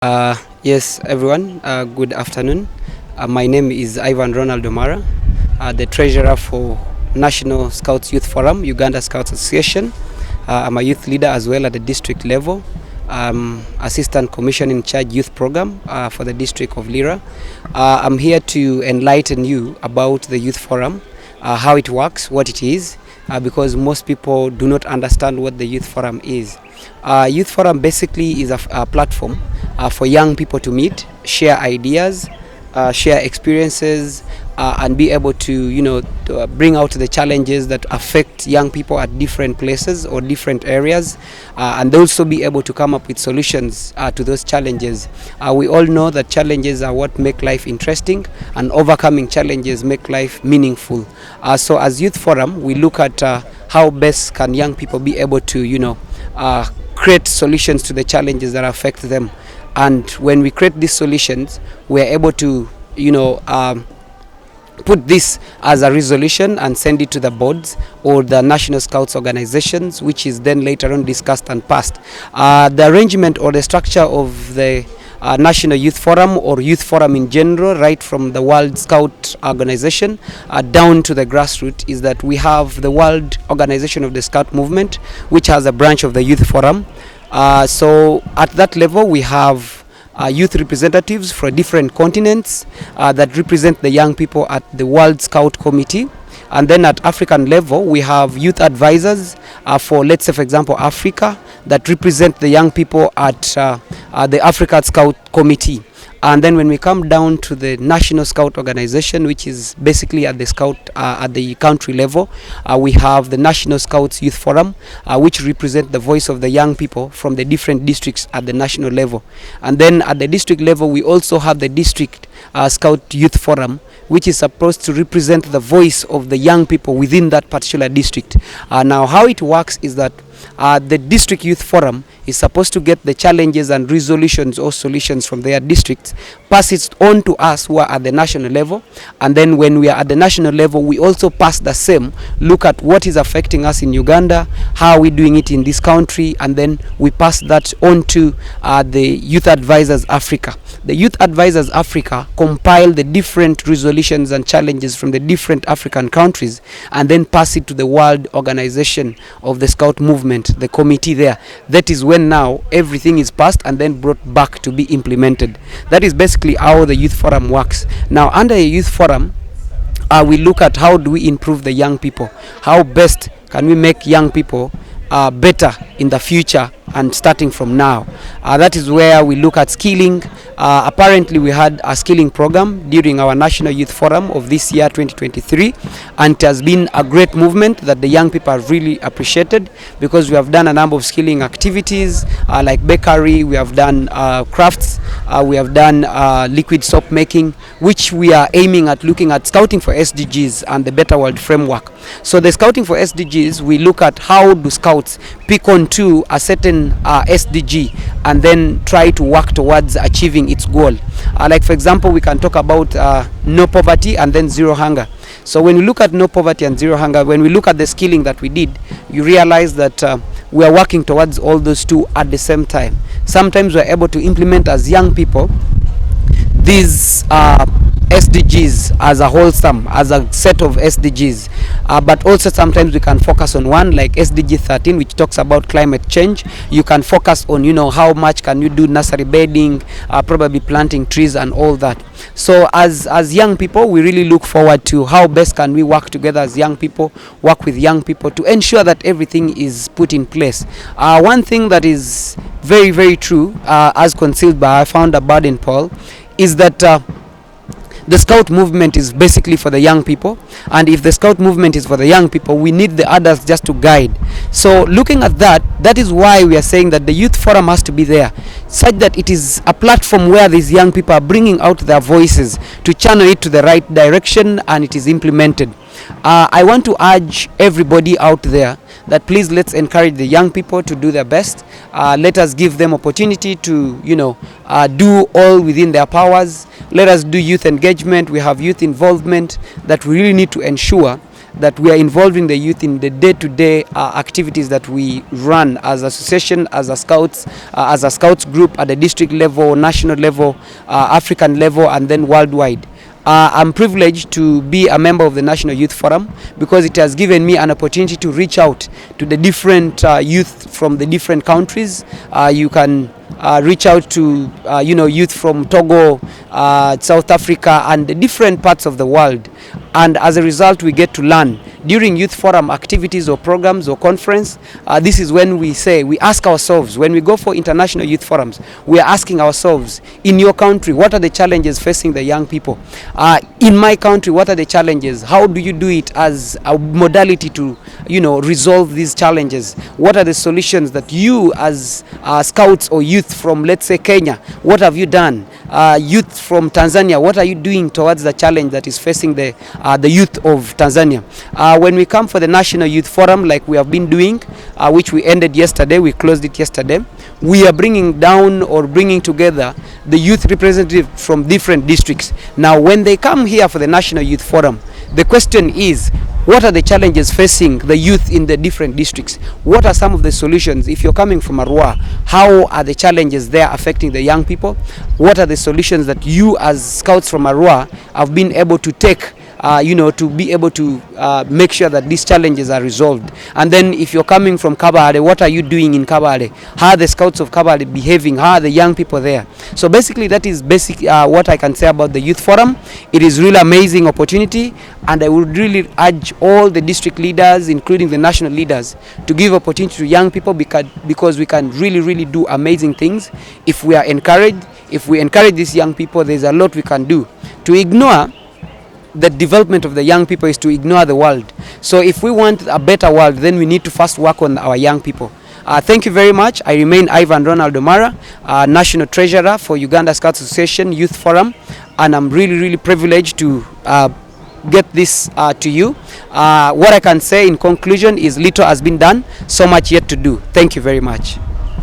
Yes, everyone, good afternoon. My name is Ivan Ronald Omara, the treasurer for National Scouts Youth Forum, Uganda Scouts Association. I'm a youth leader as well at the district level. Assistant Commissioner in Charge Youth Program for the District of Lira. I'm here to enlighten you about the Youth Forum, how it works, what it is, because most people do not understand what the Youth Forum is. Youth Forum basically is a platform for young people to meet, share ideas, share experiences, and be able to bring out the challenges that affect young people at different places or different areas, and also be able to come up with solutions to those challenges. We all know that challenges are what make life interesting, and overcoming challenges make life meaningful. So as Youth Forum, we look at how best can young people be able to create solutions to the challenges that affect them. And when we create these solutions, we are able to put this as a resolution and send it to the boards or the National Scouts organizations, which is then later on discussed and passed. The arrangement or the structure of the National Youth Forum or Youth Forum in general, right from the World Scout Organization down to the grassroots, is that we have the World Organization of the Scout Movement, which has a branch of the Youth Forum. So at that level, we have youth representatives for different continents that represent the young people at the World Scout Committee. And then at African level, we have youth advisors for, let's say, for example, Africa, that represent the young people at the Africa Scout Committee. And then when we come down to the National Scout Organization, which is basically at the country level, we have the National Scouts Youth Forum, which represent the voice of the young people from the different districts at the national level. And then at the district level, we also have the District Scout Youth Forum, which is supposed to represent the voice of the young people within that particular district. Now, how it works is that the District Youth Forum is supposed to get the challenges and resolutions or solutions from their districts, pass it on to us who are at the national level, and then when we are at the national level, we also pass the same, look at what is affecting us in Uganda, how are we doing it in this country, and then we pass that on to the Youth Advisors Africa. The Youth Advisors Africa compile the different resolutions and challenges from the different African countries and then pass it to the World Organization of the Scout Movement, the committee there. That is when now everything is passed and then brought back to be implemented. That is basically how the Youth Forum works. Now, under a Youth Forum, we look at how do we improve the young people, how best can we make young people better in the future and starting from now. That is where we look at skilling. Apparently we had a skilling program during our National Youth Forum of this year 2023, and it has been a great movement that the young people have really appreciated, because we have done a number of skilling activities like bakery, we have done crafts, we have done liquid soap making, which we are aiming at looking at scouting for SDGs and the Better World Framework. So the scouting for SDGs, we look at how do scouts pick on to a certain SDG and then try to work towards achieving its goal. Like for example, we can talk about no poverty and then zero hunger. So when we look at no poverty and zero hunger, when we look at the skilling that we did, you realize that we are working towards all those two at the same time. Sometimes we're able to implement as young people these SDGs as a wholesome, as a set of SDGs, but also sometimes we can focus on one like SDG 13, which talks about climate change. You can focus on how much can you do nursery bedding, probably planting trees and all that. So as young people, we really look forward to how best can we work together as young people, work with young people to ensure that everything is put in place. One thing that is very, very true, as concealed by our founder Baden Paul, is that the Scout movement is basically for the young people, and if the Scout movement is for the young people, we need the others just to guide. So looking at that, that is why we are saying that the Youth Forum has to be there, such that it is a platform where these young people are bringing out their voices to channel it to the right direction and it is implemented. I want to urge everybody out there that please let's encourage the young people to do their best. Let us give them opportunity to do all within their powers. Let us do youth engagement. We have youth involvement that we really need to ensure that we are involving the youth in the day-to-day activities that we run as association, as a scouts group at the district level, national level, African level, and then worldwide. I'm privileged to be a member of the National Youth Forum because it has given me an opportunity to reach out to the different youth from the different countries. You can reach out to youth from Togo, South Africa, and the different parts of the world. And as a result, we get to learn during youth forum activities or programs or conference. This is when we ask ourselves, when we go for international youth forums, we are asking ourselves, in your country, what are the challenges facing the young people? In my country, what are the challenges? How do you do it as a modality to resolve these challenges? What are the solutions that you as scouts or youth from, let's say, Kenya, what have you done? Youth from Tanzania, what are you doing towards the challenge that is facing the youth of Tanzania? When we come for the National Youth Forum, like we have been doing, which we ended yesterday, we closed it yesterday, we are bringing down or bringing together the youth representatives from different districts. Now, when they come here for the National Youth Forum, the question is, what are the challenges facing the youth in the different districts? What are some of the solutions? If you're coming from Arua, how are the challenges there affecting the young people? What are the solutions that you as scouts from Arua have been able to take to be able to make sure that these challenges are resolved? And then if you're coming from Kabale, what are you doing in Kabale? How are the scouts of Kabale behaving? How are the young people there? So basically that is what I can say about the Youth Forum. It is really amazing opportunity, and I would really urge all the district leaders, including the national leaders, to give opportunity to young people because we can really do amazing things if we are encouraged. If we encourage these young people, there's a lot we can do. To ignore the development of the young people is to ignore the world. So if we want a better world, then we need to first work on our young people. Thank you very much. I remain Ivan Ronald Omara, National Treasurer for Uganda Scouts Association Youth Forum, and I'm really privileged to get this to you. What I can say in conclusion is little has been done, so much yet to do. Thank you very much.